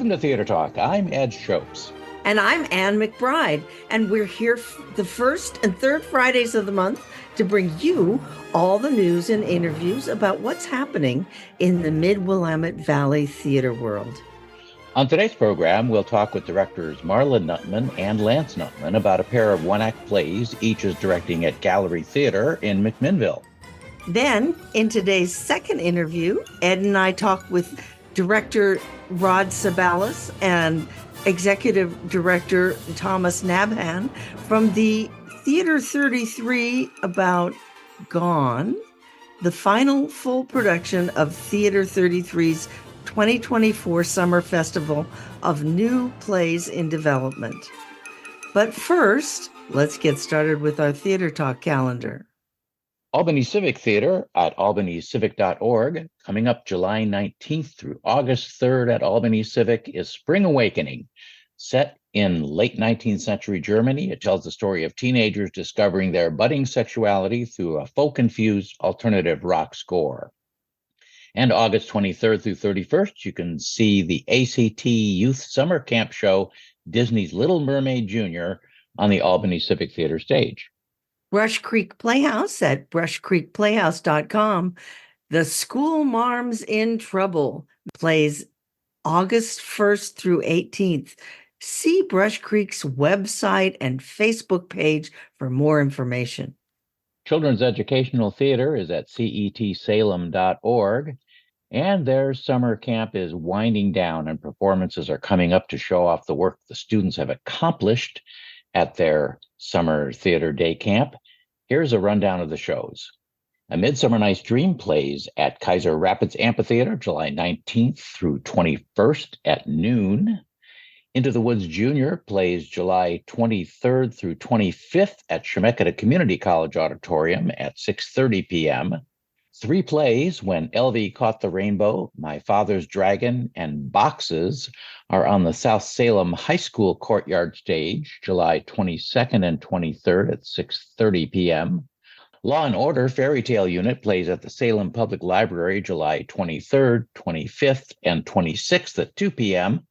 Welcome to Theatre Talk. I'm Ed Shopes. And I'm Ann McBride, and we're here the first and third Fridays of the month to bring you all the news and interviews about what's happening in the Mid-Willamette Valley theater world. On today's program, we'll talk with directors Marla Nuttman and Lance Nuttman about a pair of one-act plays each is directing at Gallery Theatre in McMinnville. Then, in today's second interview, Ed and I talk with director Rod Ceballos and executive director Thomas Nabhan from the Theater 33 about Gone, the final full production of Theater 33's 2024 Summer Festival of New Plays in Development. But first, let's get started with our Theater Talk calendar. Albany Civic Theater at albanycivic.org. Coming up July 19th through August 3rd at Albany Civic is Spring Awakening. Set in late 19th century Germany, it tells the story of teenagers discovering their budding sexuality through a folk-infused alternative rock score. And August 23rd through 31st, you can see the ACT Youth Summer Camp Show, Disney's Little Mermaid Jr. on the Albany Civic Theater stage. Brush Creek Playhouse at brushcreekplayhouse.com. The School Marms in Trouble plays August 1st through 18th. See Brush Creek's website and Facebook page for more information. Children's Educational Theater is at cetsalem.org, and their summer camp is winding down and performances are coming up to show off the work the students have accomplished at their summer theater day camp. Here's a rundown of the shows. A Midsummer Night's Dream plays at Kaiser Rapids Amphitheater, July 19th through 21st at noon. Into the Woods Junior plays July 23rd through 25th at Chemeketa Community College Auditorium at 6:30 p.m. Three plays, When LV Caught the Rainbow, My Father's Dragon, and Boxes, are on the South Salem High School courtyard stage, July 22nd and 23rd at 6:30 p.m. Law and Order Fairy Tale Unit plays at the Salem Public Library, July 23rd, 25th, and 26th at 2 p.m.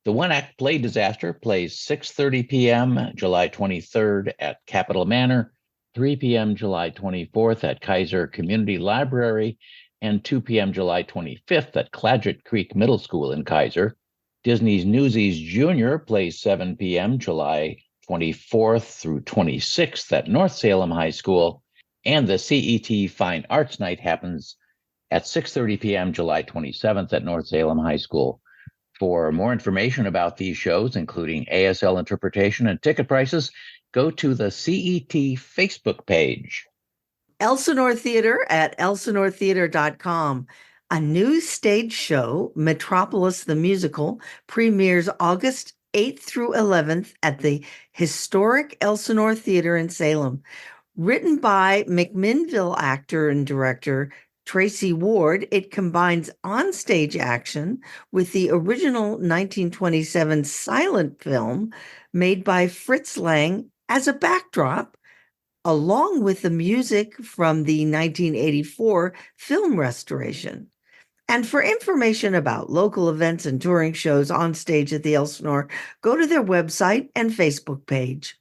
The one-act play Disaster plays 6:30 p.m. July 23rd at Capitol Manor, 3 p.m. July 24th at Kaiser Community Library, and 2 p.m. July 25th at Claggett Creek Middle School in Kaiser. Disney's Newsies Junior plays 7 p.m. July 24th through 26th at North Salem High School, and the CET Fine Arts Night happens at 6:30 p.m. July 27th at North Salem High School. For more information about these shows, including ASL interpretation and ticket prices, go to the CET Facebook page. Elsinore Theater at elsinoretheater.com. A new stage show, Metropolis the Musical, premieres August 8th through 11th at the historic Elsinore Theater in Salem. Written by McMinnville actor and director Tracy Ward, it combines onstage action with the original 1927 silent film made by Fritz Lang as a backdrop, along with the music from the 1984 film restoration. And for information about local events and touring shows on stage at the Elsinore, go to their website and Facebook page.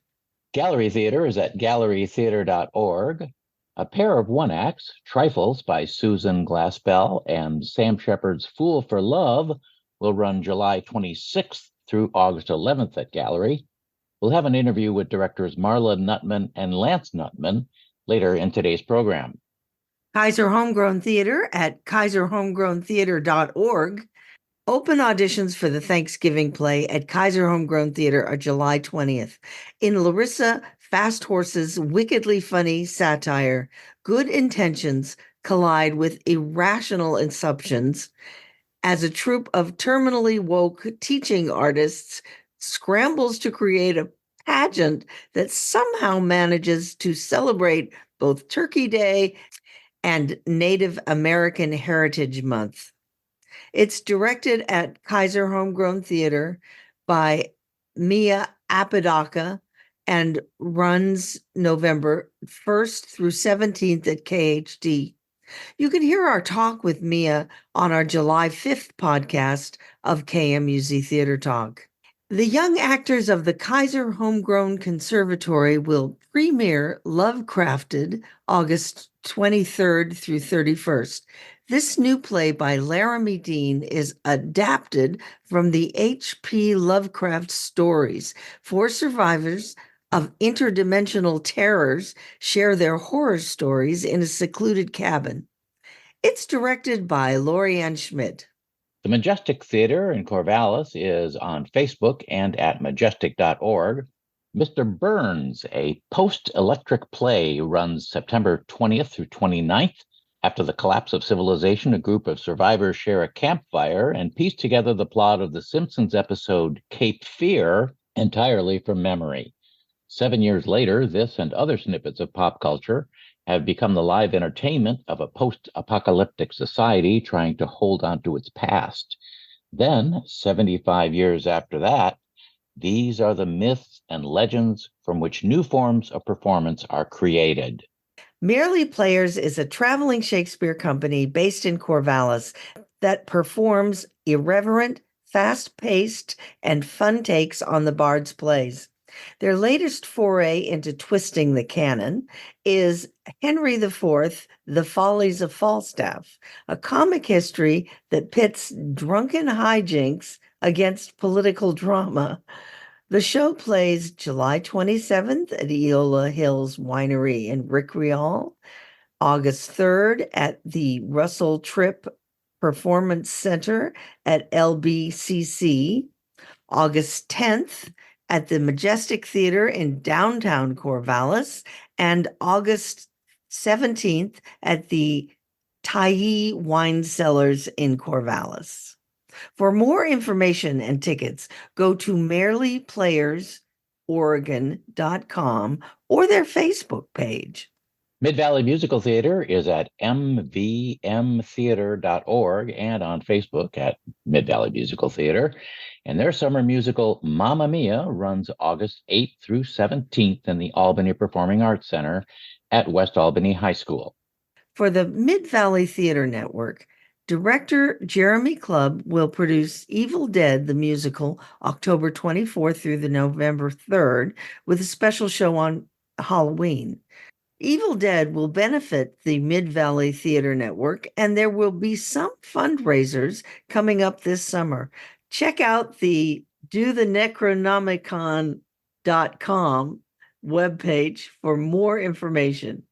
Gallery Theatre is at gallerytheatre.org. A pair of one-acts, Trifles by Susan Glaspell and Sam Shepard's Fool for Love, will run July 26th through August 11th at Gallery. We'll have an interview with directors Marla Nuttman and Lance Nuttman later in today's program. Kaiser Homegrown Theater at kaiserhomegrowntheater.org. Open auditions for the Thanksgiving play at Kaiser Homegrown Theater are July 20th. In Larissa Fast Horse's wickedly funny satire, good intentions collide with irrational assumptions as a troupe of terminally woke teaching artists scrambles to create a pageant that somehow manages to celebrate both Turkey Day and Native American Heritage Month. It's directed at Kaiser Homegrown Theater by Mia Apodaca and runs November 1st through 17th at KHD. You can hear our talk with Mia on our July 5th podcast of KMUZ Theatre Talk. The young actors of the Kaiser Homegrown Conservatory will premiere Lovecrafted August 23rd through 31st. This new play by Laramie Dean is adapted from the H.P. Lovecraft stories. 4 survivors of interdimensional terrors share their horror stories in a secluded cabin. It's directed by Lorianne Schmidt. The Majestic Theater in Corvallis is on Facebook and at majestic.org. Mr. Burns, a post-electric play, runs September 20th through 29th. After the collapse of civilization, a group of survivors share a campfire and piece together the plot of The Simpsons episode Cape Fear entirely from memory. 7 years later, this and other snippets of pop culture have become the live entertainment of a post-apocalyptic society trying to hold on to its past. Then, 75 years after that, these are the myths and legends from which new forms of performance are created. Merely Players is a traveling Shakespeare company based in Corvallis that performs irreverent, fast-paced, and fun takes on the Bard's plays. Their latest foray into twisting the canon is Henry IV, The Follies of Falstaff, a comic history that pits drunken hijinks against political drama. The show plays July 27th at Eola Hills Winery in Rickreall, August 3rd at the Russell Tripp Performance Center at LBCC, August 10th at the Majestic Theater in downtown Corvallis, and August 17th at the Tyee Wine Cellars in Corvallis. For more information and tickets, go to merelyplayersoregon.com or their Facebook page. Mid-Valley Musical Theater is at mvmtheater.org and on Facebook at Mid-Valley Musical Theater. And their summer musical, Mamma Mia, runs August 8th through 17th in the Albany Performing Arts Center at West Albany High School. For the Mid-Valley Theater Network, director Jeremy Clubb will produce Evil Dead, the musical, October 24th through the November 3rd, with a special show on Halloween. Evil Dead will benefit the Mid-Valley Theater Network, and there will be some fundraisers coming up this summer. Check out the dothenecronomicon.com webpage for more information.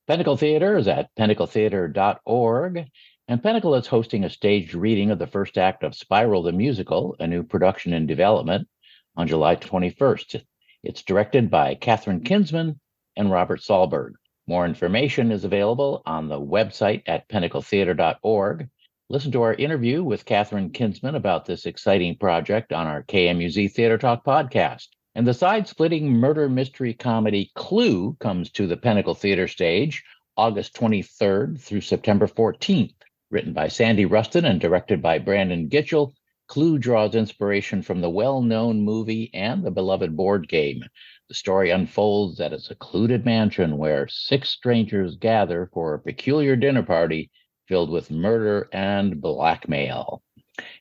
Pinnacle Theater is at pinnacletheater.org, and Pinnacle is hosting a staged reading of the first act of Spiral the Musical, a new production in development, on July 21st. It's directed by Catherine Kinsman and Robert Sahlberg. More information is available on the website at pinnacletheater.org. Listen to our interview with Catherine Kinsman about this exciting project on our KMUZ Theatre Talk podcast. And the side-splitting murder mystery comedy Clue comes to the Pinnacle Theater stage August 23rd through September 14th. Written by Sandy Rustin and directed by Brandon Gitchell, Clue draws inspiration from the well-known movie and the beloved board game. The story unfolds at a secluded mansion where 6 strangers gather for a peculiar dinner party filled with murder and blackmail.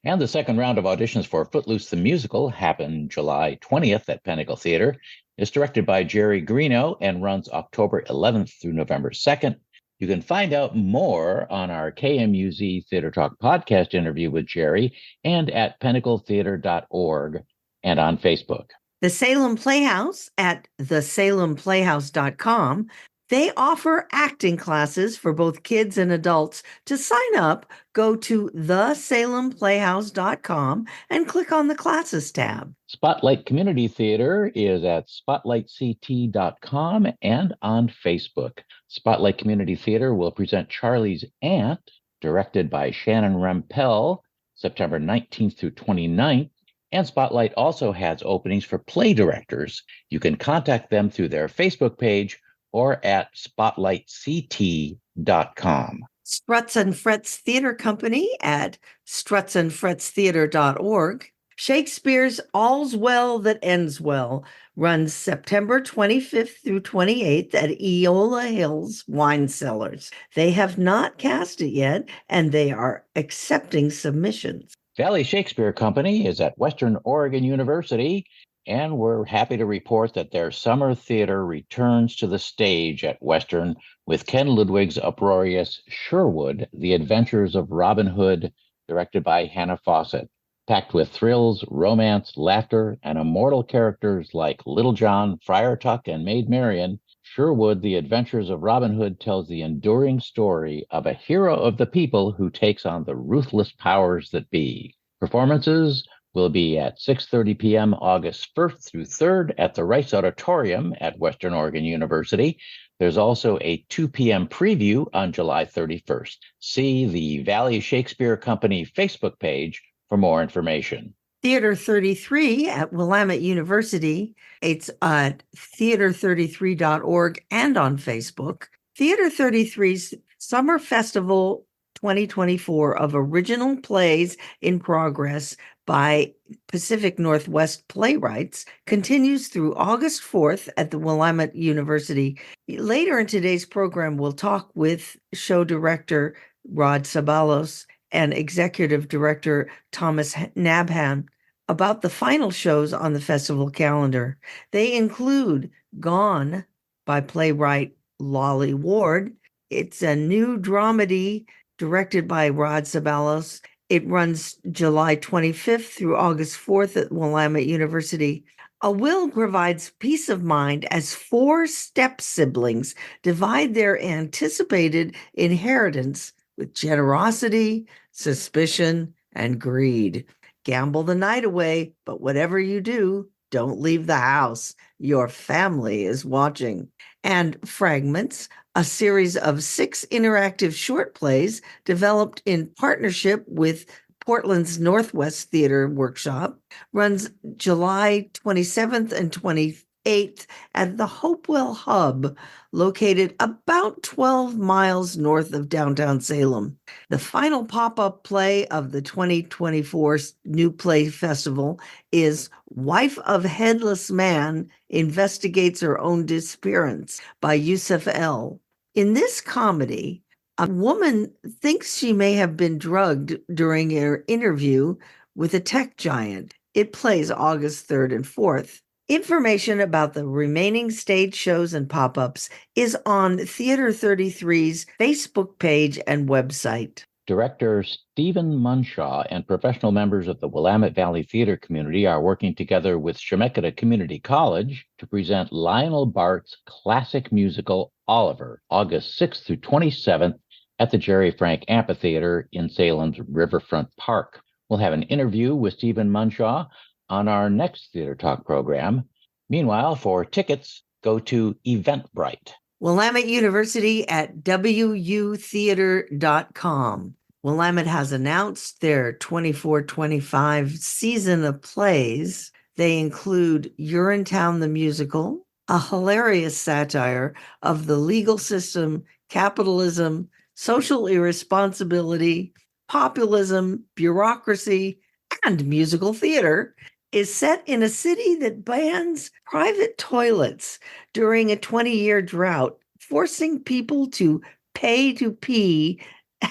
And the second round of auditions for Footloose the Musical happened July 20th at Pinnacle Theater. It's directed by Jerry Greeno and runs October 11th through November 2nd. You can find out more on our KMUZ Theatre Talk podcast interview with Jerry and at pinnacletheater.org and on Facebook. The Salem Playhouse at thesalemplayhouse.com. They offer acting classes for both kids and adults. To sign up, go to thesalemplayhouse.com and click on the classes tab. Spotlight Community Theater is at spotlightct.com and on Facebook. Spotlight Community Theater will present Charlie's Aunt, directed by Shannon Rempel, September 19th through 29th. And Spotlight also has openings for play directors. You can contact them through their Facebook page or at spotlightct.com. Struts and Frets Theater Company at strutsandfretstheater.org. Shakespeare's All's Well That Ends Well runs September 25th through 28th at Eola Hills Wine Cellars. They have not cast it yet, and they are accepting submissions. Valley Shakespeare Company is at Western Oregon University, and we're happy to report that their summer theater returns to the stage at Western with Ken Ludwig's uproarious Sherwood, The Adventures of Robin Hood, directed by Hannah Fawcett. Packed with thrills, romance, laughter, and immortal characters like Little John, Friar Tuck, and Maid Marian, Sherwood, The Adventures of Robin Hood tells the enduring story of a hero of the people who takes on the ruthless powers that be. Performances will be at 6:30 p.m. August 1st through 3rd at the Rice Auditorium at Western Oregon University. There's also a 2 p.m. preview on July 31st. See the Valley Shakespeare Company Facebook page for more information. Theater 33 at Willamette University. It's at theater33.org and on Facebook. Theater 33's Summer Festival 2024 of original plays in progress by Pacific Northwest Playwrights continues through August 4th at the Willamette University. Later in today's program, we'll talk with show director Rod Ceballos and executive director Thomas Nabhan about the final shows on the festival calendar. They include Gone by playwright Lolly Ward. It's a new dramedy directed by Rod Ceballos. It runs July 25th through August 4th at Willamette University. A will provides peace of mind as 4 step-siblings divide their anticipated inheritance with generosity, suspicion, and greed. Gamble the night away, but whatever you do, don't leave the house. Your family is watching. And Fragments, a series of 6 interactive short plays developed in partnership with Portland's Northwest Theater Workshop, runs July 27th and 28th at the Hopewell Hub, located about 12 miles north of downtown Salem. The final pop-up play of the 2024 New Play Festival is Wife of Headless Man Investigates Her Own Disappearance by Yusuf L. In this comedy, a woman thinks she may have been drugged during her interview with a tech giant. It plays August 3rd and 4th. Information about the remaining stage shows and pop-ups is on Theater 33's Facebook page and website. Director Stephen Munshaw and professional members of the Willamette Valley Theater community are working together with Chemeketa Community College to present Lionel Bart's classic musical Oliver, August 6th through 27th at the Jerry Frank Amphitheater in Salem's Riverfront Park. We'll have an interview with Stephen Munshaw on our next Theater Talk program. Meanwhile, for tickets, go to Eventbrite. Willamette University at wutheater.com. Willamette has announced their 24-25 season of plays. They include Urinetown the Musical, a hilarious satire of the legal system, capitalism, social irresponsibility, populism, bureaucracy, and musical theater, is set in a city that bans private toilets during a 20-year drought, forcing people to pay to pee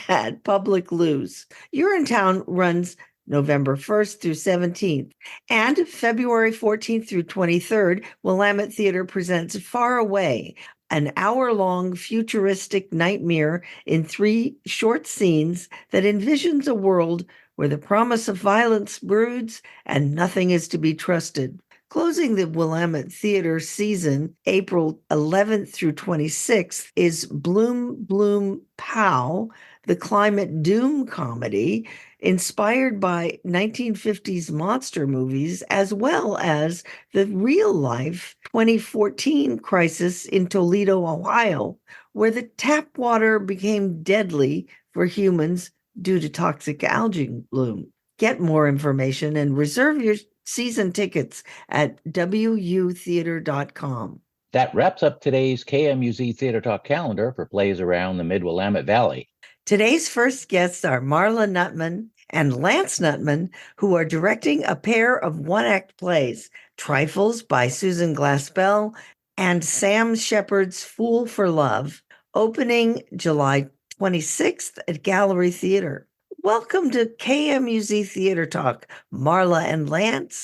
at public loos. Urinetown runs November 1st through 17th. And February 14th through 23rd, Willamette Theater presents Far Away, an hour-long futuristic nightmare in 3 short scenes that envisions a world where the promise of violence broods and nothing is to be trusted. Closing the Willamette Theater season, April 11th through 26th, is Bloom, Bloom, Pow, the climate doom comedy inspired by 1950s monster movies, as well as the real-life 2014 crisis in Toledo, Ohio, where the tap water became deadly for humans due to toxic algae bloom. Get more information and reserve your season tickets at wutheater.com. That wraps up today's KMUZ Theatre Talk calendar for plays around the Mid-Willamette Valley. Today's first guests are Marla Nuttman and Lance Nuttman, who are directing a pair of one-act plays, Trifles by Susan Glaspell and Sam Shepard's Fool for Love, opening July 26th at Gallery Theater. Welcome to KMUZ Theatre Talk, Marla and Lance.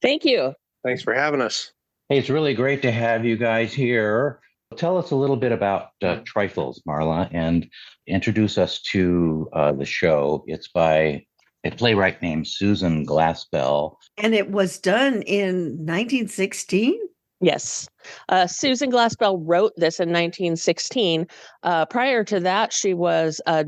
Thank you. Thanks for having us. Hey, it's really great to have you guys here. Tell us a little bit about Trifles, Marla, and introduce us to the show. It's by a playwright named Susan Glaspell. And it was done in 1916? Yes. Susan Glaspell wrote this in 1916. Prior to that, she was a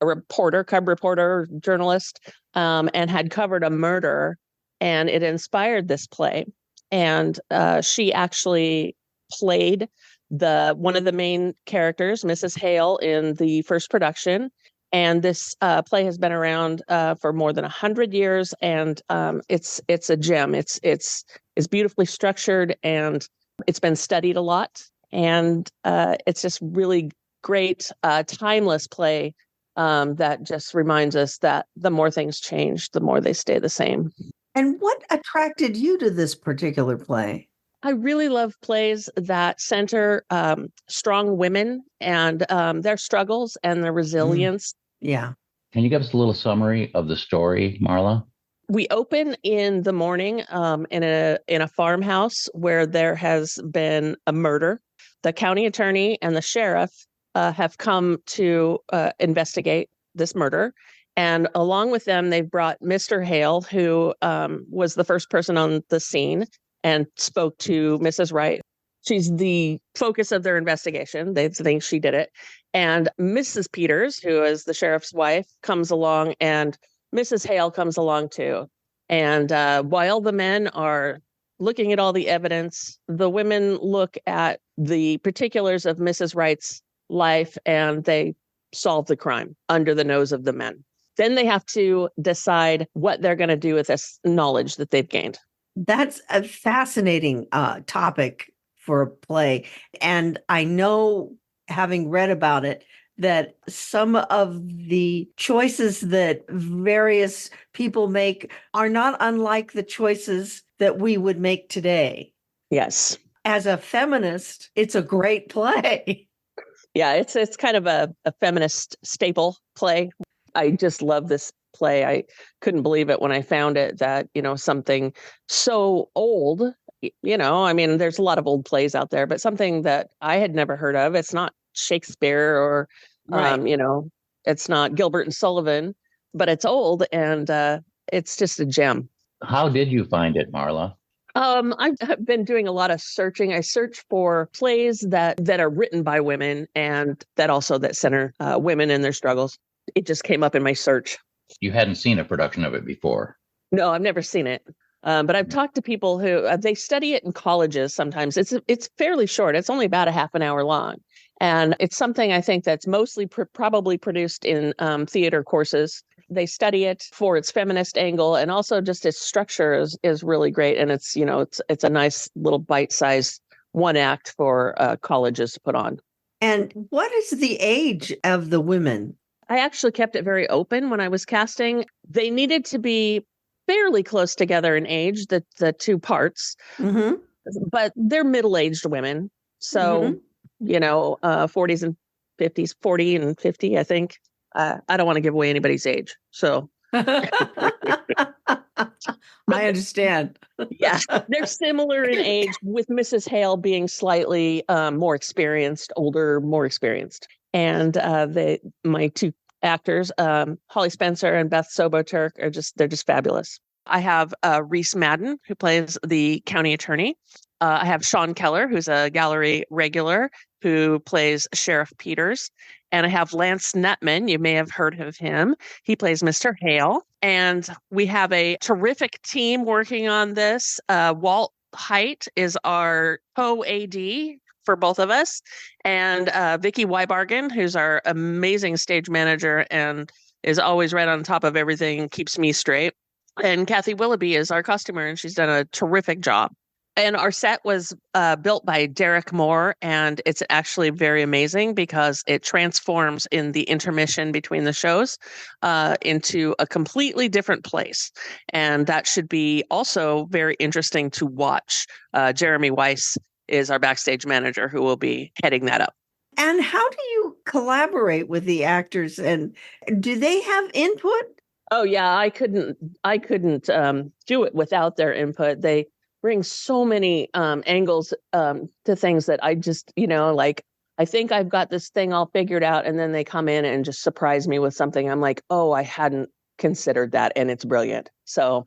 reporter, cub reporter, journalist, and had covered a murder, and it inspired this play. And she actually played one of the main characters, Mrs. Hale, in the first production. And this play has been around for more than 100 years, and it's a gem. It's beautifully structured, and it's been studied a lot. And it's just really great, timeless play that just reminds us that the more things change, the more they stay the same. And what attracted you to this particular play? I really love plays that center strong women and their struggles and their resilience. Yeah. Can you give us a little summary of the story, Marla? We open in the morning in a farmhouse where there has been a murder. The county attorney and the sheriff have come to investigate this murder. And along with them, they've brought Mr. Hale, who was the first person on the scene and spoke to Mrs. Wright. She's the focus of their investigation. They think she did it. And Mrs. Peters, who is the sheriff's wife, comes along, and Mrs. Hale comes along too. And while the men are looking at all the evidence, the women look at the particulars of Mrs. Wright's life, and they solve the crime under the nose of the men. Then they have to decide what they're going to do with this knowledge that they've gained. That's a fascinating topic for a play. And I know, having read about it, that some of the choices that various people make are not unlike the choices that we would make today. Yes. As a feminist, it's a great play. Yeah, it's kind of a feminist staple play. I just love this play. I couldn't believe it when I found it that, something so old, I mean, there's a lot of old plays out there, but something that I had never heard of. It's not Shakespeare or, Right. It's not Gilbert and Sullivan, but it's old, and it's just a gem. How did you find it, Marla? I've been doing a lot of searching. I search for plays that are written by women and that center women and their struggles. It just came up in my search. You hadn't seen a production of it before. No, I've never seen it. But I've talked to people who they study it in colleges sometimes. It's fairly short. It's only about a half an hour long. And it's something I think that's mostly probably produced in theater courses. They study it for its feminist angle, and also just its structure is really great. And it's a nice little bite-sized one act for colleges to put on. And what is the age of the women? I actually kept it very open when I was casting. They needed to be fairly close together in age, the two parts, but they're middle-aged women. So, 40s and 50s, 40 and 50, I think. I don't want to give away anybody's age. So I understand. Yeah, they're similar in age, with Mrs. Hale being slightly more experienced, older, more experienced. And my two actors, Holly Spencer and Beth Soboturk, they're just fabulous. I have Reese Madden, who plays the county attorney. I have Sean Keller, who's a gallery regular, who plays Sheriff Peters. And I have Lance Nuttman. You may have heard of him. He plays Mr. Hale. And we have a terrific team working on this. Walt Height is our co-AD for both of us. And Vicki Weibargen, who's our amazing stage manager and is always right on top of everything, keeps me straight. And Kathy Willoughby is our costumer, and she's done a terrific job. And our set was built by Derek Moore, and it's actually very amazing because it transforms in the intermission between the shows into a completely different place. And that should be also very interesting to watch. Jeremy Weiss is our backstage manager who will be heading that up. And how do you collaborate with the actors, and do they have input? Oh yeah, I couldn't do it without their input. They bring so many angles to things that I just, like, I think I've got this thing all figured out, and then they come in and just surprise me with something. I'm like, oh, I hadn't considered that, and it's brilliant. So,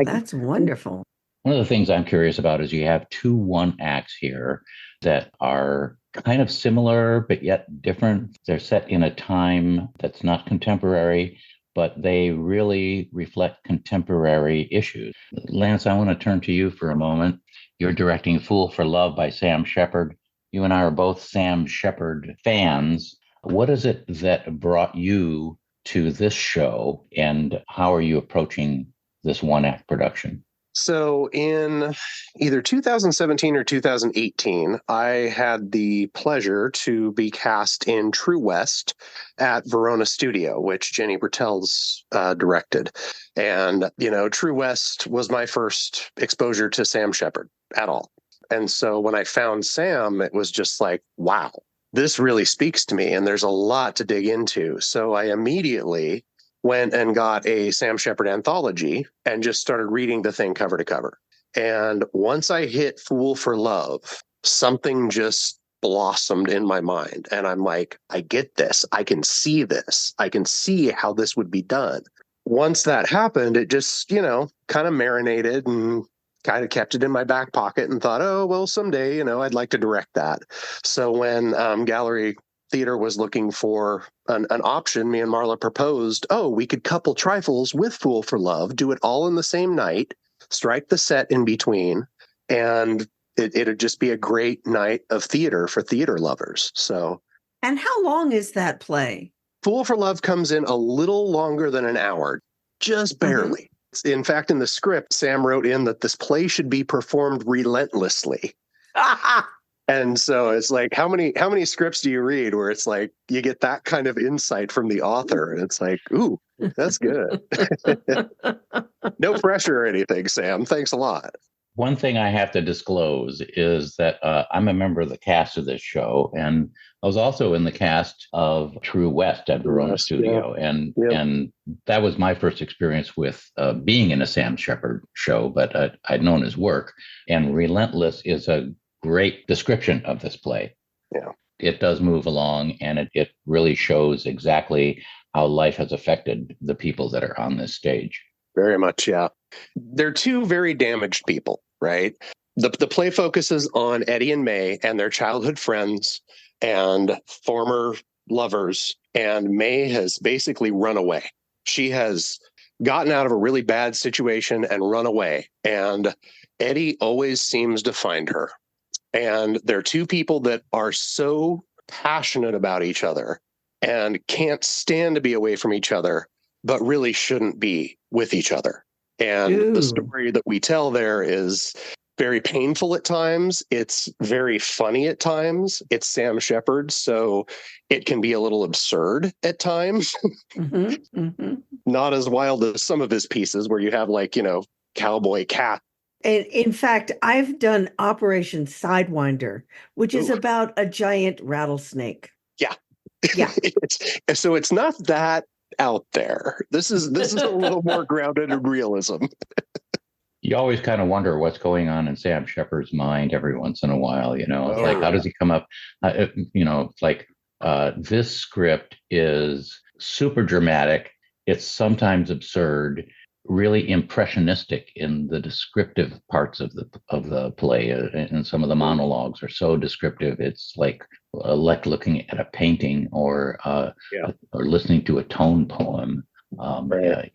that's wonderful. One of the things I'm curious about is you have 2 one-acts here that are kind of similar, but yet different. They're set in a time that's not contemporary, but they really reflect contemporary issues. Lance, I want to turn to you for a moment. You're directing Fool for Love by Sam Shepard. You and I are both Sam Shepard fans. What is it that brought you to this show, and how are you approaching this one-act production? So in either 2017 or 2018, I had the pleasure to be cast in True West at Verona Studio, which Jenny Bertel's directed. And, True West was my first exposure to Sam Shepard at all. And so when I found Sam, it was just like, wow, this really speaks to me, and there's a lot to dig into. So I immediately went and got a Sam Shepard anthology and just started reading the thing cover to cover. And once I hit Fool for Love, something just blossomed in my mind. And I'm like, I get this. I can see this. I can see how this would be done. Once that happened, it just, kind of marinated and kind of kept it in my back pocket and thought, oh, well, someday, I'd like to direct that. So when Gallery Theater was looking for an option, me and Marla proposed, we could couple Trifles with Fool for Love, do it all in the same night, strike the set in between, and it'd just be a great night of theater for theater lovers. So, and how long is that play? Fool for Love comes in a little longer than an hour, just barely. Mm-hmm. In fact, in the script, Sam wrote in that this play should be performed relentlessly. And so it's like, how many scripts do you read where it's like you get that kind of insight from the author, and it's like, ooh, that's good. No pressure or anything, Sam. Thanks a lot. One thing I have to disclose is that I'm a member of the cast of this show, and I was also in the cast of True West at Verona Studio, and that was my first experience with being in a Sam Shepard show, but I'd known his work, and Relentless is a great description of this play. Yeah, it does move along, and it really shows exactly how life has affected the people that are on this stage. Very much, yeah. They're 2 very damaged people, right? The play focuses on Eddie and May and their childhood friends and former lovers, and May has basically run away. She has gotten out of a really bad situation and run away, and Eddie always seems to find her. And they're 2 people that are so passionate about each other and can't stand to be away from each other, but really shouldn't be with each other. And the story that we tell there is very painful at times. It's very funny at times. It's Sam Shepard, so it can be a little absurd at times. Not as wild as some of his pieces where you have cowboy cat. In fact, I've done Operation Sidewinder, which is about a giant rattlesnake. Yeah. Yeah. So it's not that out there. This is a little more grounded in realism. You always kind of wonder what's going on in Sam Shepard's mind every once in a while. How does he come up? This script is super dramatic. It's sometimes absurd, really impressionistic in the descriptive parts of the play, and some of the monologues are so descriptive. It's like looking at a painting or listening to a tone poem,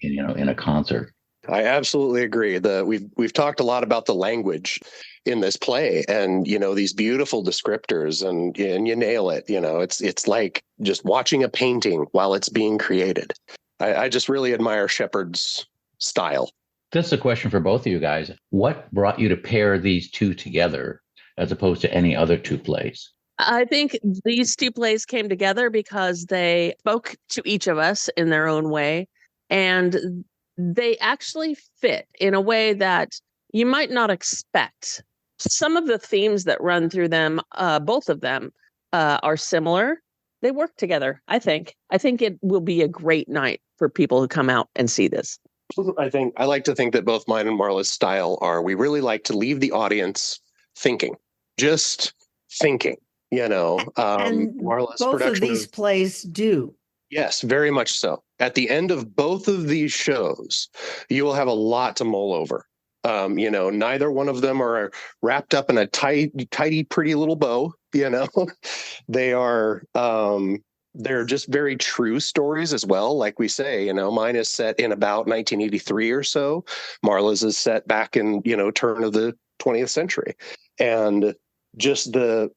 in a concert. I absolutely agree. We've talked a lot about the language in this play, and these beautiful descriptors, and you nail it. It's like just watching a painting while it's being created. I just really admire Shepard's style. This is a question for both of you guys. What brought you to pair these two together as opposed to any other two plays? I think these two plays came together because they spoke to each of us in their own way, and they actually fit in a way that you might not expect. Some of the themes that run through them, both of them, are similar. They work together, I think. I think it will be a great night for people who come out and see this. I like to think that both mine and Marla's style are, we really like to leave the audience thinking, just thinking, And Marla's both of production these plays do. Yes, very much so. At the end of both of these shows, you will have a lot to mull over. Neither one of them are wrapped up in a tidy, pretty little bow. They are, they're just very true stories as well. Like we say, mine is set in about 1983 or so. Marla's is set back in, turn of the 20th century. And just the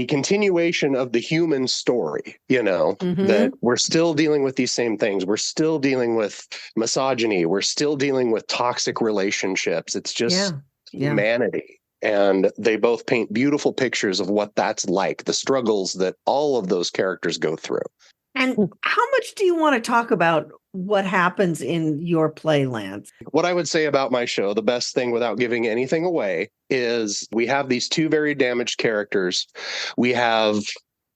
continuation of the human story, that we're still dealing with these same things. We're still dealing with misogyny. We're still dealing with toxic relationships. It's just humanity. And they both paint beautiful pictures of what that's like, the struggles that all of those characters go through. And how much do you want to talk about what happens in your play, Lance? What I would say about my show, the best thing without giving anything away, is we have these two very damaged characters. We have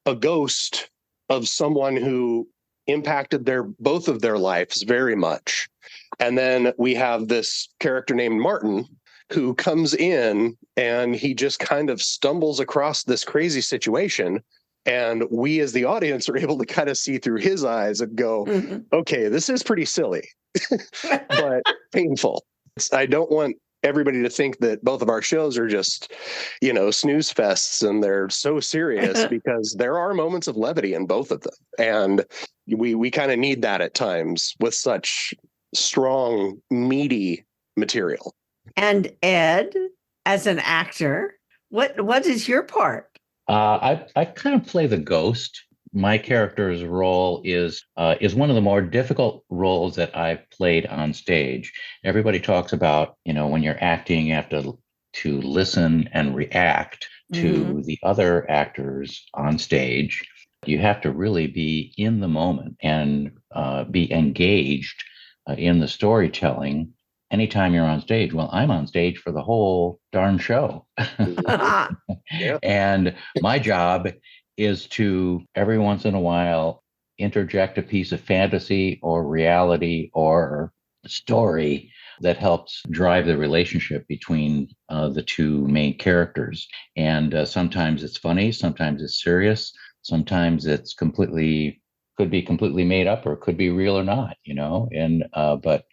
a ghost of someone who impacted both of their lives very much. And then we have this character named Martin who comes in and he just kind of stumbles across this crazy situation. And we as the audience are able to kind of see through his eyes and go, okay, this is pretty silly, but painful. I don't want everybody to think that both of our shows are just, snooze fests and they're so serious, because there are moments of levity in both of them. And we kind of need that at times with such strong, meaty material. And Ed, as an actor, what is your part? I kind of play the ghost. My character's role is one of the more difficult roles that I've played on stage. Everybody talks about, when you're acting, you have to listen and react to the other actors on stage. You have to really be in the moment and be engaged in the storytelling. Anytime you're on stage, well, I'm on stage for the whole darn show. And my job is to, every once in a while, interject a piece of fantasy or reality or story that helps drive the relationship between the two main characters. And sometimes it's funny, sometimes it's serious, sometimes it's could be completely made up or could be real or not, but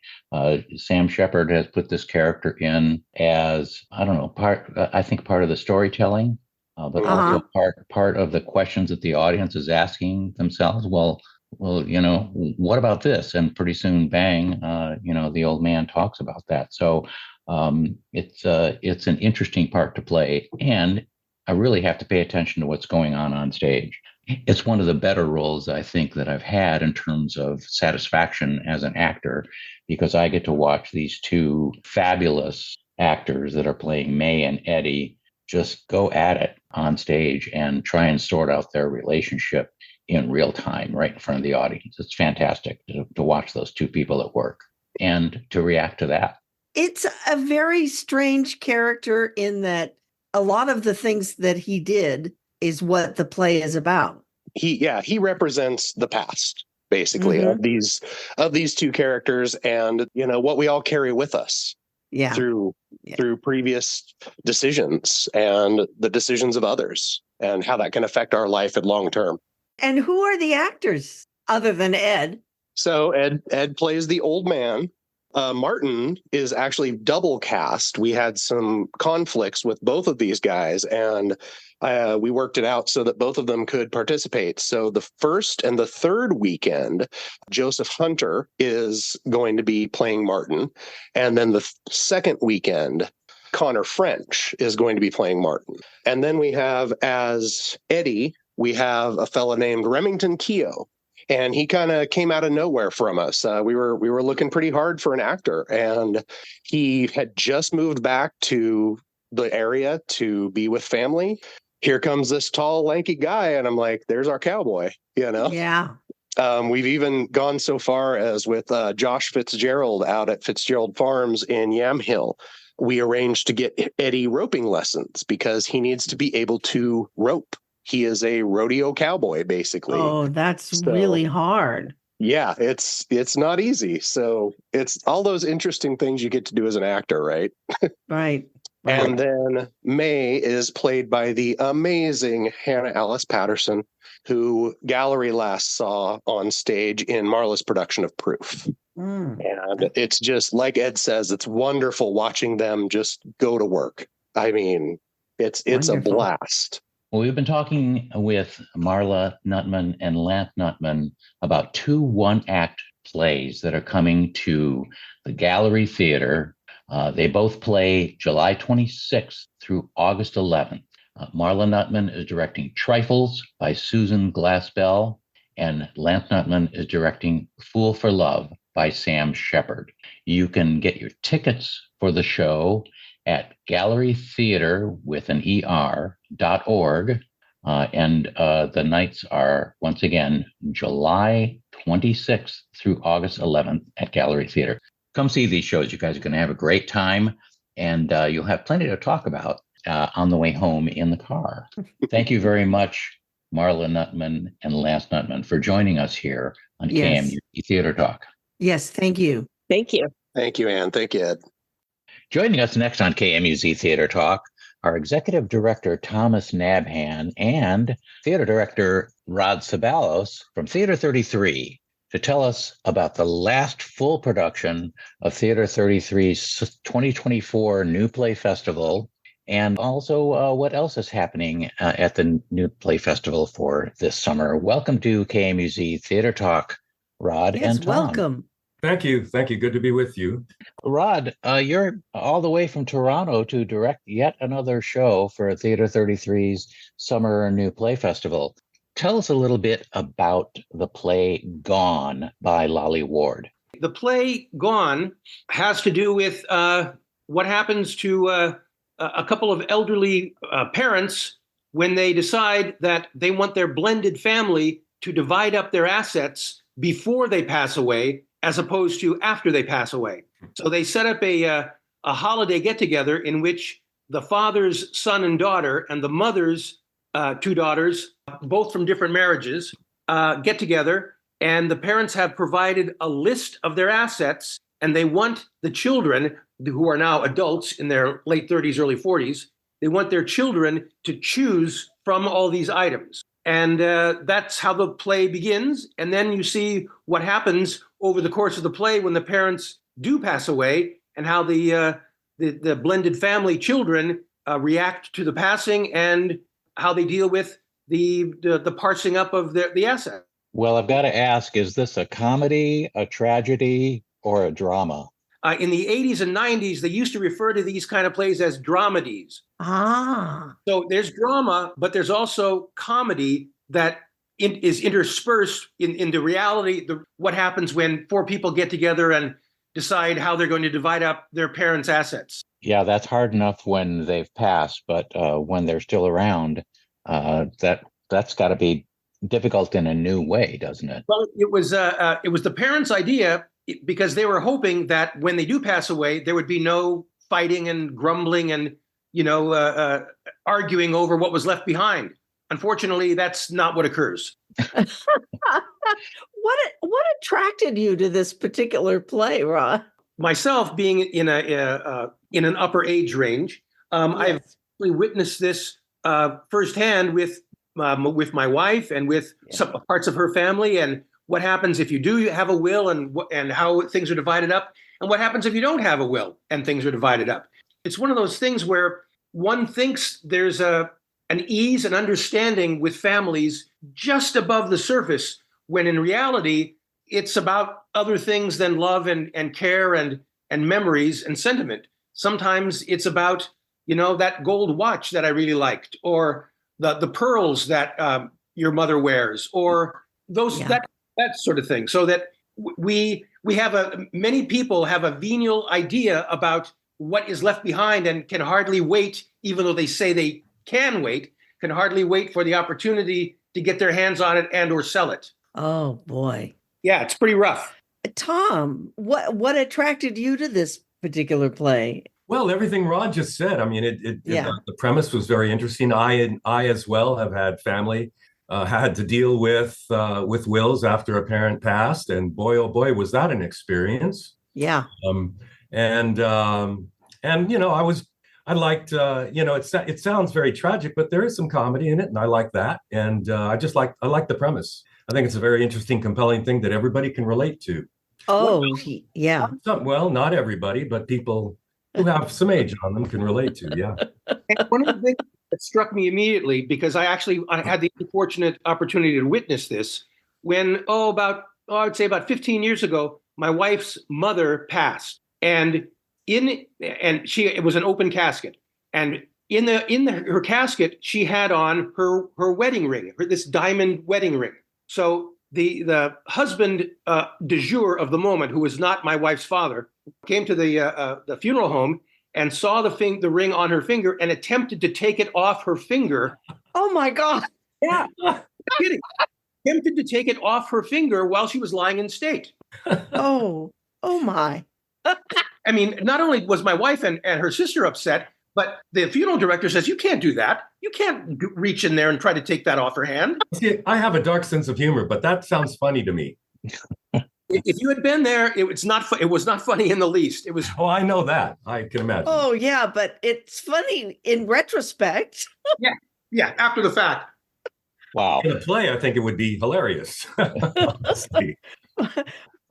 Sam Shepard has put this character in as, I think part of the storytelling, but also part of the questions that the audience is asking themselves. Well, what about this? And pretty soon, bang, the old man talks about that. So it's an interesting part to play. And I really have to pay attention to what's going on stage. It's one of the better roles, I think, that I've had in terms of satisfaction as an actor, because I get to watch these two fabulous actors that are playing May and Eddie just go at it on stage and try and sort out their relationship in real time right in front of the audience. It's fantastic to watch those two people at work and to react to that. It's a very strange character in that a lot of the things that he did is what the play is about. He represents the past, basically, of these two characters, and what we all carry with us through previous decisions and the decisions of others, and how that can affect our life at long term. And who are the actors other than Ed? So Ed plays the old man. Martin is actually double cast. We had some conflicts with both of these guys, and we worked it out so that both of them could participate. So the first and the third weekend, Joseph Hunter is going to be playing Martin. And then the second weekend, Connor French is going to be playing Martin. And then we have, as Eddie, we have a fella named Remington Keogh. And he kind of came out of nowhere from us. We were looking pretty hard for an actor, and he had just moved back to the area to be with family. Here comes this tall, lanky guy, and I'm like, "There's our cowboy," Yeah. We've even gone so far as with Josh Fitzgerald out at Fitzgerald Farms in Yamhill. We arranged to get Eddie roping lessons because he needs to be able to rope. He is a rodeo cowboy, basically. Oh, that's really hard. Yeah, it's not easy. So it's all those interesting things you get to do as an actor, right? Right. And then May is played by the amazing Hannah Alice Patterson, who Gallery last saw on stage in Marla's production of Proof. And it's just, like Ed says, it's wonderful watching them just go to work. I mean, it's a blast. Well, we've been talking with Marla Nuttman and Lance Nuttman about 2 one-act plays that are coming to the Gallery Theater. They both play July 26th through August 11th. Marla Nuttman is directing Trifles by Susan Glaspell, and Lance Nuttman is directing Fool for Love by Sam Shepard. You can get your tickets for the show at gallerytheater.org. And the nights are, once again, July 26th through August 11th at Gallery Theater. Come see these shows. You guys are going to have a great time, and you'll have plenty to talk about on the way home in the car. Thank you very much, Marla Nuttman and Lance Nuttman, for joining us here on KMUZ Theatre Talk. Yes, thank you. Thank you. Thank you, Ann. Thank you, Ed. Joining us next on KMUZ Theatre Talk are Executive Director Thomas Nabhan and Theater Director Rod Ceballos from Theater 33 to tell us about the last full production of Theater 33's 2024 New Play Festival, and also what else is happening at the New Play Festival for this summer. Welcome to KMUZ Theatre Talk, Rod and Tom. Welcome. Thank you. Thank you. Good to be with you. Rod, you're all the way from Toronto to direct yet another show for Theater 33's Summer New Play Festival. Tell us a little bit about the play Gone by Lolly Ward. The play Gone has to do with what happens to a couple of elderly parents when they decide that they want their blended family to divide up their assets before they pass away, as opposed to after they pass away. So they set up a holiday get-together in which the father's son and daughter and the mother's 2 daughters, both from different marriages, get together, and the parents have provided a list of their assets, and they want the children, who are now adults in their late 30s, early 40s, they want their children to choose from all these items. And that's how the play begins. And then you see what happens over the course of the play when the parents do pass away, and how the blended family children react to the passing, and how they deal with the parsing up of the asset. Well, I've got to ask, is this a comedy, a tragedy, or a drama? In the 80s and 90s, they used to refer to these kind of plays as dramedies. So there's drama, but there's also comedy that is interspersed into reality, what happens when 4 people get together and decide how they're going to divide up their parents' assets. Yeah, that's hard enough when they've passed, but when they're still around, that's got to be difficult in a new way, doesn't it? Well, it was the parents' idea, because they were hoping that when they do pass away, there would be no fighting and grumbling and arguing over what was left behind. Unfortunately, that's not what occurs. What attracted you to this particular play, Rod? Myself, being in an upper age range, I've witnessed this firsthand with my wife and with some parts of her family, and what happens if you do have a will, and how things are divided up, and what happens if you don't have a will and things are divided up. It's one of those things where one thinks there's an ease and understanding with families just above the surface, when in reality, it's about other things than love and care and memories and sentiment. Sometimes it's about, that gold watch that I really liked, or the pearls that your mother wears, or that sort of thing. So that we have many people have a venial idea about what is left behind and can hardly wait, even though they say they can wait, can hardly wait for the opportunity to get their hands on it and or sell it. Oh boy. Yeah, it's pretty rough. Tom, what attracted you to this particular play? Well, everything Rod just said. I mean, the premise was very interesting. I as well have had family had to deal with wills after a parent passed, and boy, oh boy, was that an experience. Yeah. And I liked it sounds very tragic, but there is some comedy in it, and I like that. And I like the premise. I think it's a very interesting, compelling thing that everybody can relate to. Oh, yeah. Well, not everybody, but people who have some age on them can relate to. Yeah. And one of the things that struck me immediately, because I had the unfortunate opportunity to witness this when, I'd say about 15 years ago, my wife's mother passed, and it was an open casket, and in her casket she had on her wedding ring, this diamond wedding ring. So the husband de jour of the moment, who was not my wife's father, came to the funeral home and saw the ring on her finger and attempted to take it off her finger. Oh my God! Yeah, kidding. Attempted to take it off her finger while she was lying in state. Oh my! I mean, not only was my wife and her sister upset, but the funeral director says, "You can't do that. You can't reach in there and try to take that off her hand." See, I have a dark sense of humor, but that sounds funny to me. If you had been there, it was not funny in the least. It was. Oh, I know that. I can imagine. Oh yeah, but it's funny in retrospect. Yeah. After the fact. Wow. In a play, I think it would be hilarious.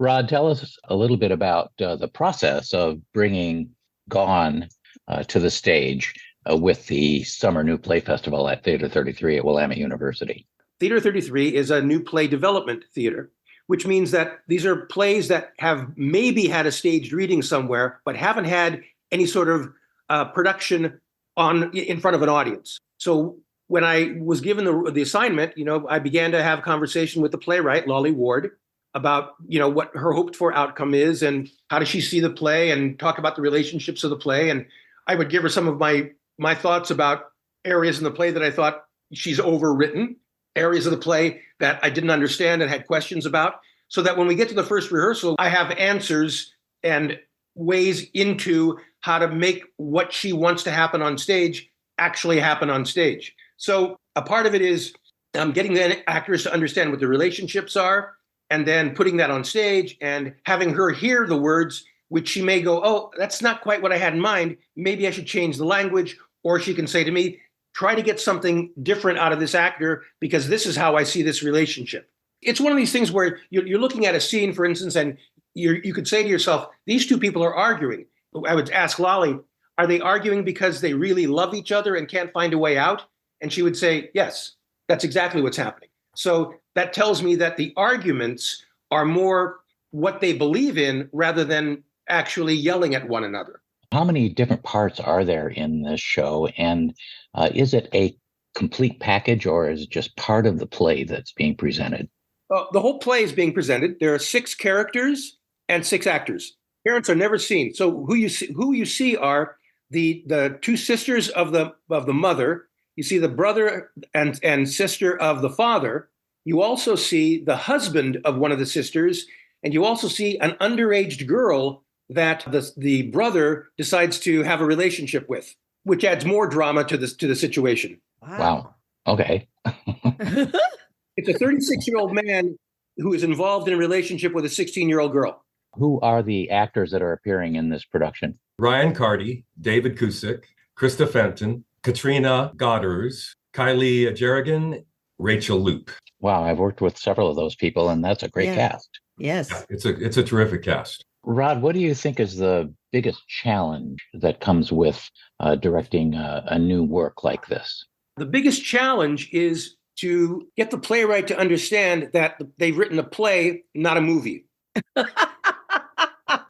Rod, tell us a little bit about the process of bringing Gone to the stage with the Summer New Play Festival at Theater 33 at Willamette University. Theater 33 is a new play development theater, which means that these are plays that have maybe had a staged reading somewhere, but haven't had any sort of production in front of an audience. So when I was given the assignment, I began to have conversation with the playwright, Lolly Ward, about, what her hoped for outcome is and how does she see the play, and talk about the relationships of the play. And I would give her some of my thoughts about areas in the play that I thought she's overwritten, areas of the play that I didn't understand and had questions about, so that when we get to the first rehearsal, I have answers and ways into how to make what she wants to happen on stage actually happen on stage. So a part of it is getting the actors to understand what the relationships are, and then putting that on stage and having her hear the words, which she may go, "Oh, that's not quite what I had in mind. Maybe I should change the language." Or she can say to me, "Try to get something different out of this actor, because this is how I see this relationship." It's one of these things where you're looking at a scene, for instance, and you could say to yourself, these two people are arguing. I would ask Lolly, are they arguing because they really love each other and can't find a way out? And she would say, yes, that's exactly what's happening. So that tells me that the arguments are more what they believe in rather than actually yelling at one another. How many different parts are there in this show? And is it a complete package, or is it just part of the play that's being presented? The whole play is being presented. There are 6 characters and 6 actors. Parents are never seen. So who you see are the 2 sisters of the mother. You see the brother and sister of the father. You also see the husband of one of the sisters, and you also see an underage girl that the brother decides to have a relationship with, which adds more drama to the situation. Wow. Okay. It's a 36-year-old man who is involved in a relationship with a 16-year-old girl. Who are the actors that are appearing in this production? Ryan Carty, David Cusick, Krista Fenton, Katrina Godders, Kylie Jerrigan, Rachel Loop. Wow, I've worked with several of those people, and that's a great cast. Yes. Yeah, it's a terrific cast. Rod, what do you think is the biggest challenge that comes with directing a new work like this? The biggest challenge is to get the playwright to understand that they've written a play, not a movie.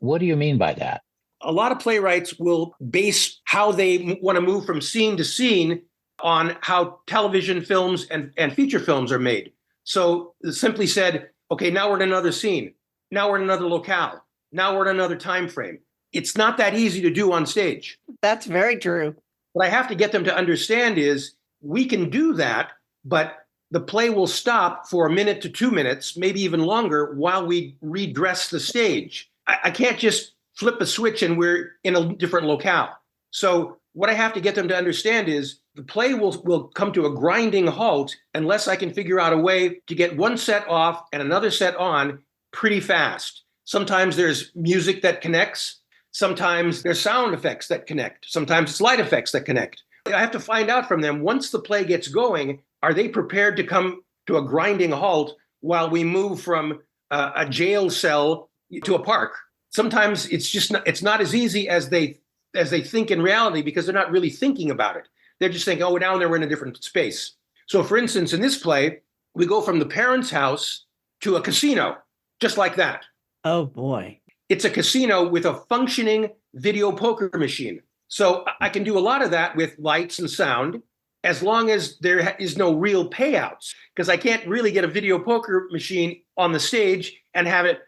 What do you mean by that? A lot of playwrights will base how they want to move from scene to scene on how television films and feature films are made. So simply said, Okay, now we're in another scene. Now we're in another locale. Now we're in another time frame. It's not that easy to do on stage. That's very true. What I have to get them to understand is we can do that, but the play will stop for a minute to 2 minutes, maybe even longer, while we redress the stage. I can't just flip a switch and we're in a different locale. So what I have to get them to understand is the play will come to a grinding halt unless I can figure out a way to get one set off and another set on pretty fast. Sometimes there's music that connects. Sometimes there's sound effects that connect. Sometimes it's light effects that connect. I have to find out from them, once the play gets going, are they prepared to come to a grinding halt while we move from a jail cell to a park? Sometimes it's not as easy as they think in reality, because they're not really thinking about it. They're just thinking, oh, down there we're in a different space. So for instance, in this play, we go from the parents' house to a casino, just like that. Oh, boy. It's a casino with a functioning video poker machine. So I can do a lot of that with lights and sound, as long as there is no real payouts, because I can't really get a video poker machine on the stage and have it,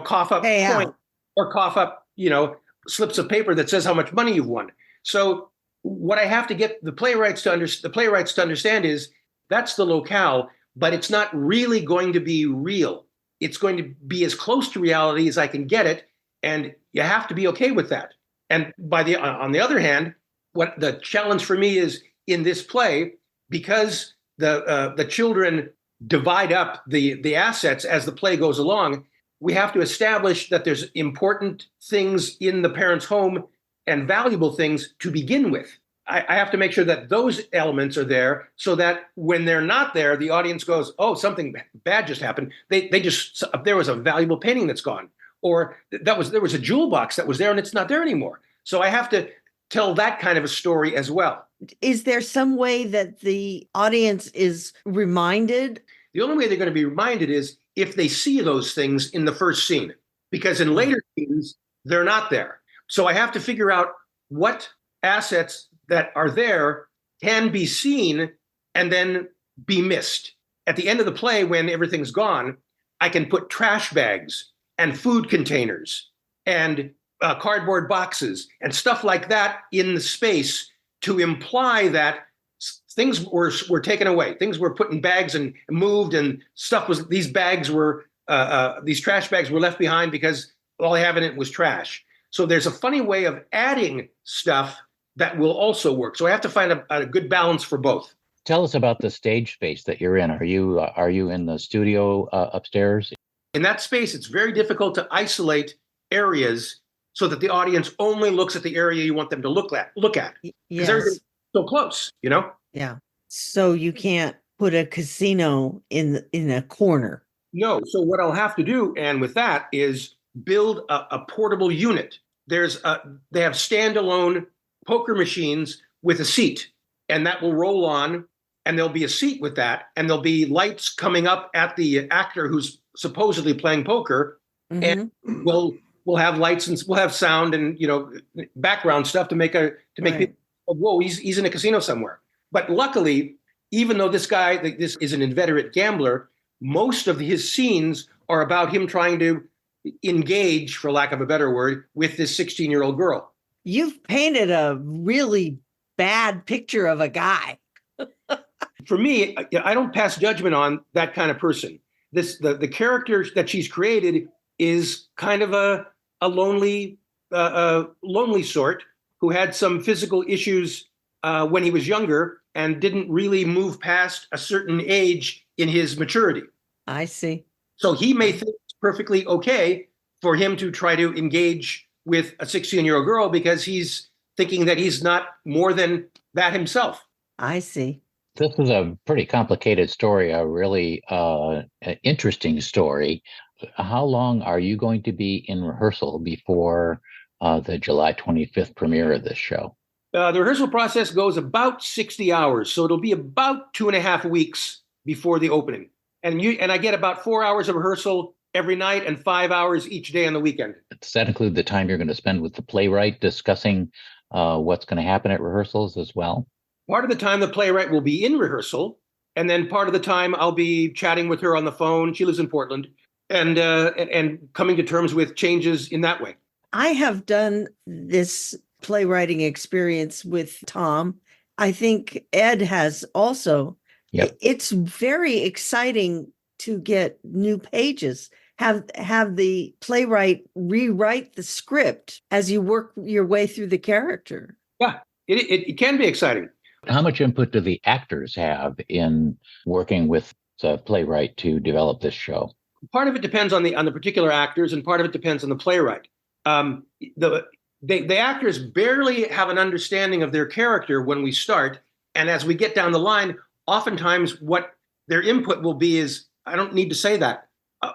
cough up coins or cough up, slips of paper that says how much money you've won. So what I have to get the playwrights to understand is that's the locale, but it's not really going to be real. It's going to be as close to reality as I can get it, and you have to be okay with that. And on the other hand, what the challenge for me is in this play, because the children divide up the assets as the play goes along, we have to establish that there's important things in the parents' home and valuable things to begin with. I have to make sure that those elements are there so that when they're not there, the audience goes, oh, something bad just happened. There was a valuable painting that's gone, or there was a jewel box that was there and it's not there anymore. So I have to tell that kind of a story as well. Is there some way that the audience is reminded? The only way they're going to be reminded is if they see those things in the first scene, because in later scenes, they're not there. So I have to figure out what assets that are there can be seen and then be missed. At the end of the play, when everything's gone, I can put trash bags and food containers and cardboard boxes and stuff like that in the space to imply that things were taken away. Things were put in bags and moved, and these trash bags were left behind because all I have in it was trash. So there's a funny way of adding stuff that will also work. So I have to find a good balance for both. Tell us about the stage space that you're in. Are you in the studio upstairs? In that space, it's very difficult to isolate areas so that the audience only looks at the area you want them to look at. Because everything's so close, Yeah. So you can't put a casino in a corner. No. So what I'll have to do, and with that, is build a portable unit. They have standalone poker machines with a seat, and that will roll on, and there'll be a seat with that, and there'll be lights coming up at the actor who's supposedly playing poker, and we'll have lights and we'll have sound and background stuff to make people, whoa, he's in a casino somewhere. But luckily, even though this is an inveterate gambler, most of his scenes are about him trying to engage, for lack of a better word, with this 16-year-old girl. You've painted a really bad picture of a guy. For me, I don't pass judgment on that kind of person. The character that she's created is kind of a lonely sort who had some physical issues when he was younger and didn't really move past a certain age in his maturity. I see. So he may think it's perfectly okay for him to try to engage with a 16-year-old girl because he's thinking that he's not more than that himself. I see. This is a pretty complicated story, a really interesting story. How long are you going to be in rehearsal before the July 25th premiere of this show? The rehearsal process goes about 60 hours, so it'll be about 2.5 weeks before the opening. And I get about 4 hours of rehearsal every night and 5 hours each day on the weekend. Does that include the time you're going to spend with the playwright discussing what's going to happen at rehearsals as well? Part of the time the playwright will be in rehearsal, And then part of the time I'll be chatting with her on the phone. She lives in Portland, and coming to terms with changes in that way. I have done this playwriting experience with Tom. I think Ed has also. Yep. It's very exciting to get new pages. Have the playwright rewrite the script as you work your way through the character. Yeah, it can be exciting. How much input do the actors have in working with the playwright to develop this show? Part of it depends on the particular actors, and part of it depends on the playwright. The actors barely have an understanding of their character when we start, and as we get down the line, oftentimes what their input will be is, I don't need to say that.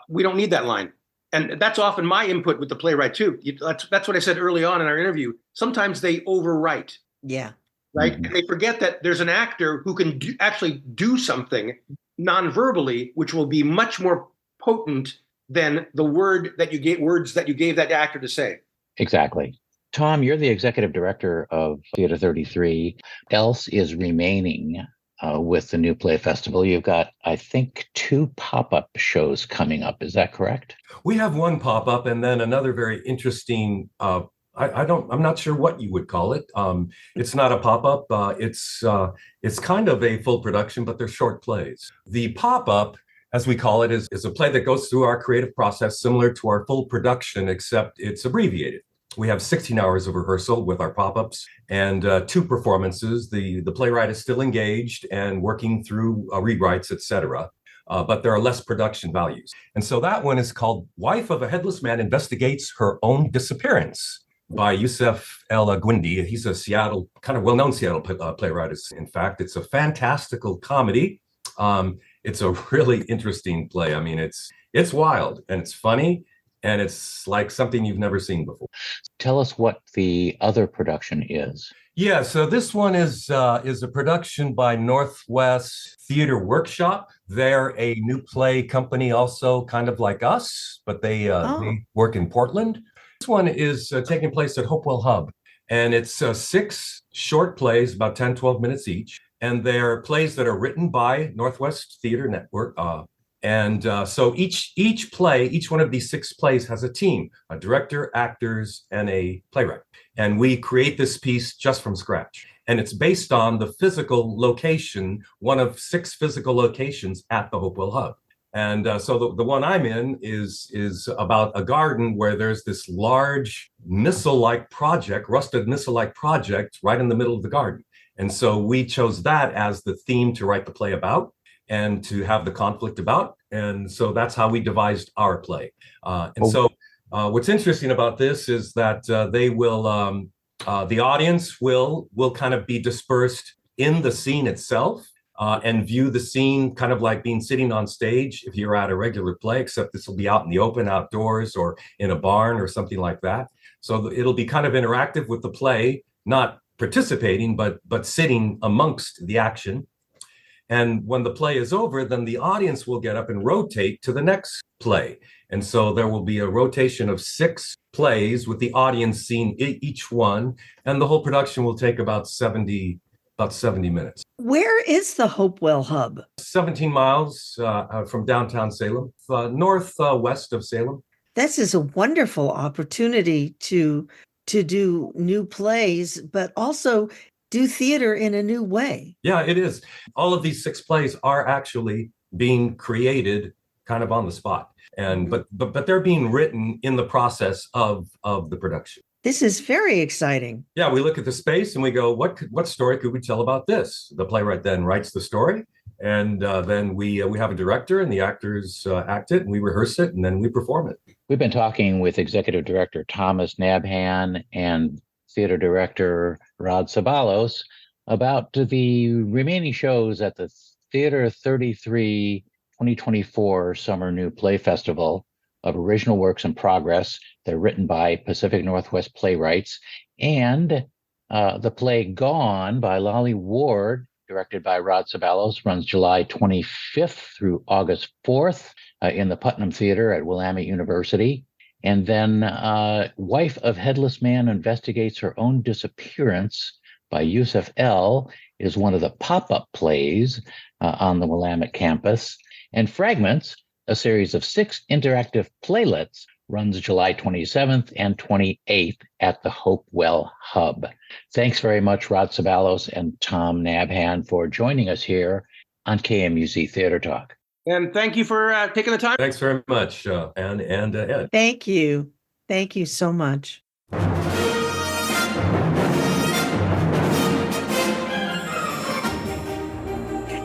We don't need that line. And that's often my input with the playwright too. That's what I said early on in our interview. Sometimes they overwrite. Yeah. Right. Mm-hmm. And they forget that there's an actor who can actually do something non-verbally, which will be much more potent than the words that you gave that actor to say. Exactly. Tom, you're the executive director of Theater 33. Else is remaining with the New Play Festival. You've got, I think, 2 pop-up shows coming up. Is that correct? We have one pop-up and then another very interesting, I'm not sure what you would call it. It's not a pop-up. It's kind of a full production, but they're short plays. The pop-up, as we call it, is a play that goes through our creative process similar to our full production, except it's abbreviated. We have 16 hours of rehearsal with our pop-ups and 2 performances. The playwright is still engaged and working through rewrites, etc. But there are less production values. And so that one is called Wife of a Headless Man Investigates Her Own Disappearance by Yusuf El Gwindi. He's a Seattle, kind of well-known Seattle playwright. In fact, it's a fantastical comedy. It's a really interesting play. I mean, it's wild and it's funny. And it's like something you've never seen before. Tell us what the other production is. Yeah, so this one is a production by Northwest Theater Workshop. They're a new play company also, kind of like us, but they work in Portland. This one is taking place at Hopewell Hub. And it's 6 short plays, about 10, 12 minutes each. And they're plays that are written by Northwest Theater Network. So each play, each one of these 6 plays has a team, a director, actors, and a playwright. And we create this piece just from scratch. And it's based on the physical location, one of 6 physical locations at the Hopewell Hub. And so the one I'm in is about a garden where there's this large missile-like project, rusted missile-like project right in the middle of the garden. And so we chose that as the theme to write the play about and to have the conflict about. And so that's how we devised our play. So what's interesting about this is that the audience will kind of be dispersed in the scene itself and view the scene kind of like being sitting on stage if you're at a regular play, except this will be out in the open, outdoors, or in a barn or something like that. So it'll be kind of interactive with the play, not participating, but sitting amongst the action. And when the play is over, then the audience will get up and rotate to the next play. And so there will be a rotation of 6 plays with the audience seeing each one. And the whole production will take about 70 minutes. Where is the Hopewell Hub? 17 miles from downtown Salem, northwest of Salem. This is a wonderful opportunity to do new plays, but also do theater in a new way. Yeah, it is. All of these 6 plays are actually being created kind of on the spot. And but they're being written in the process of the production. This is very exciting. Yeah, we look at the space and we go, what story could we tell about this? The playwright then writes the story, and then we have a director and the actors act it, and we rehearse it, and then we perform it. We've been talking with executive director Thomas Nabhan and theater director Rod Ceballos about the remaining shows at the Theater 33 2024 Summer New Play Festival of original works in progress. They're written by Pacific Northwest playwrights, and the play Gone by Lolly Ward, directed by Rod Ceballos, runs July 25th through August 4th in the Putnam Theater at Willamette University. And then Wife of Headless Man Investigates Her Own Disappearance by Yusuf El is one of the pop-up plays on the Willamette campus. And Fragments, a series of 6 interactive playlets, runs July 27th and 28th at the Hopewell Hub. Thanks very much, Rod Ceballos and Tom Nabhan, for joining us here on KMUZ Theatre Talk. And thank you for taking the time. Thanks very much, and Ed. Thank you. Thank you so much.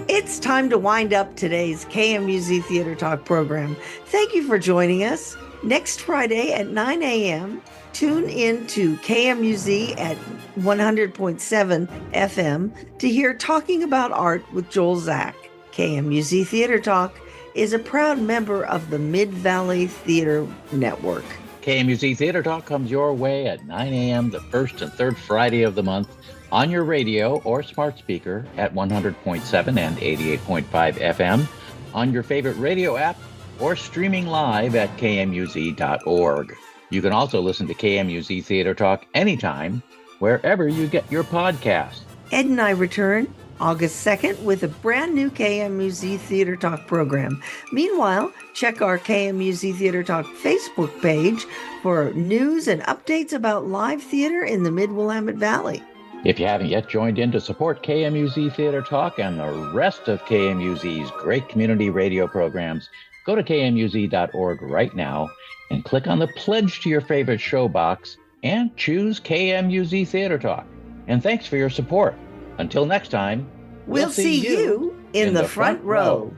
It's time to wind up today's KMUZ Theatre Talk program. Thank you for joining us. Next Friday at 9 a.m., tune in to KMUZ at 100.7 FM to hear Talking About Art with Joel Zach. KMUZ Theatre Talk is a proud member of the Mid-Valley Theater Network. KMUZ Theatre Talk comes your way at 9 a.m. the first and third Friday of the month on your radio or smart speaker at 100.7 and 88.5 FM, on your favorite radio app, or streaming live at kmuz.org. You can also listen to KMUZ Theatre Talk anytime, wherever you get your podcast. Ed and I return August 2nd with a brand new KMUZ Theatre Talk program. Meanwhile, check our KMUZ Theatre Talk Facebook page for news and updates about live theater in the Mid-Willamette Valley. If you haven't yet joined in to support KMUZ Theatre Talk and the rest of KMUZ's great community radio programs, go to kmuz.org right now and click on the Pledge to Your Favorite Show box and choose KMUZ Theatre Talk. And thanks for your support. Until next time, We'll see you in the front row.